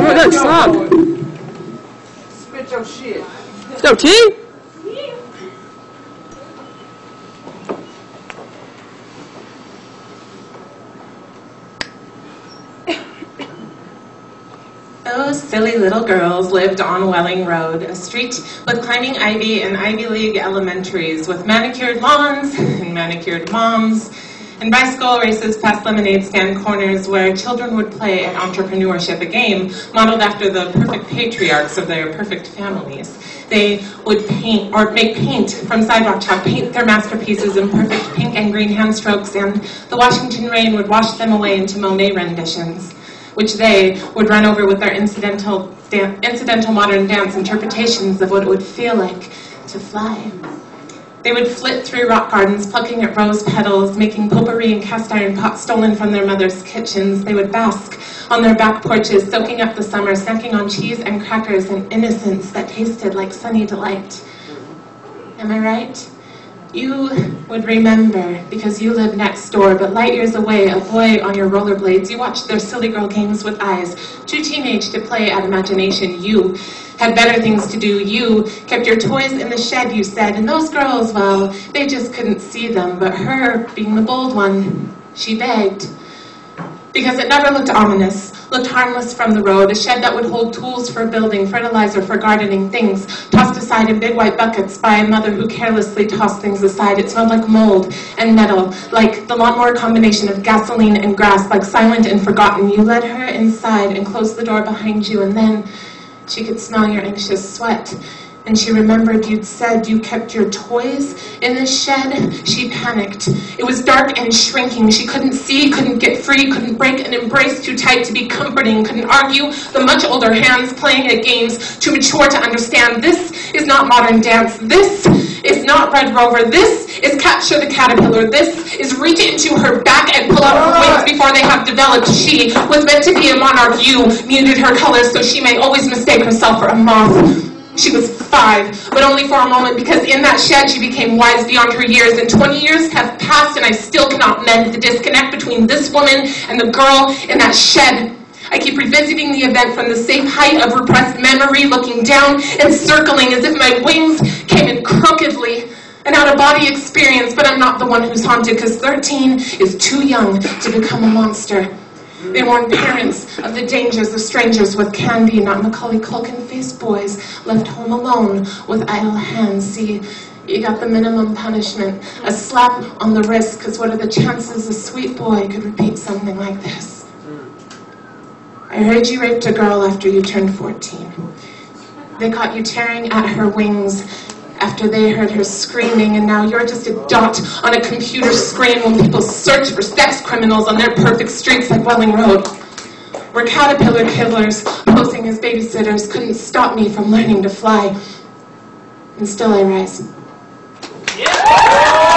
Oh, no, stop. Spit your shit. No, tea? Those silly little girls lived on Welling Road, a street with climbing ivy and Ivy League elementaries, with manicured lawns and manicured moms, and bicycle races past lemonade stand corners where children would play at entrepreneurship, a game modeled after the perfect patriarchs of their perfect families. They would paint, or make paint from sidewalk chalk, paint their masterpieces in perfect pink and green hand strokes, and the Washington rain would wash them away into Monet renditions, which they would run over with their incidental modern dance interpretations of what it would feel like to fly. They would flit through rock gardens, plucking at rose petals, making potpourri in cast iron pots stolen from their mothers' kitchens. They would bask on their back porches, soaking up the summer, snacking on cheese and crackers and innocence that tasted like sunny delight. Am I right? You would remember, because you lived next door, but light years away, a boy on your rollerblades. You watched their silly girl games with eyes, too teenage to play at imagination. You had better things to do. You kept your toys in the shed, you said, and those girls, well, they just couldn't see them. But her, being the bold one, she begged. Because it never looked ominous, looked harmless from the road, a shed that would hold tools for building, fertilizer for gardening, things tossed aside in big white buckets by a mother who carelessly tossed things aside. It smelled like mold and metal, like the lawnmower combination of gasoline and grass, like silent and forgotten. You led her inside and closed the door behind you, and then she could smell your anxious sweat. And she remembered you'd said you kept your toys in the shed. She panicked. It was dark and shrinking. She couldn't see, couldn't get free, couldn't break an embrace too tight to be comforting, couldn't argue the much older hands playing at games too mature to understand. This is not modern dance. This is not Red Rover. This is Capture the Caterpillar. This is reach into her back and pull out her wings before they have developed. She was meant to be a monarch. You muted her colors so she may always mistake herself for a moth. She was 5, but only for a moment, because in that shed she became wise beyond her years, and 20 years have passed and I still cannot mend the disconnect between this woman and the girl in that shed. I keep revisiting the event from the safe height of repressed memory, looking down and circling as if my wings came in crookedly. An out-of-body experience, but I'm not the one who's haunted, because 13 is too young to become a monster. They warned parents of the dangers of strangers with candy, not Macaulay Culkin-faced boys left home alone with idle hands. See, you got the minimum punishment, a slap on the wrist, because what are the chances a sweet boy could repeat something like this? I heard you raped a girl after you turned 14. They caught you tearing at her wings after they heard her screaming, and now you're just a dot on a computer screen when people search for sex criminals on their perfect streets like Welling Road. Where caterpillar killers posing as babysitters couldn't stop me from learning to fly. And still I rise. Yeah!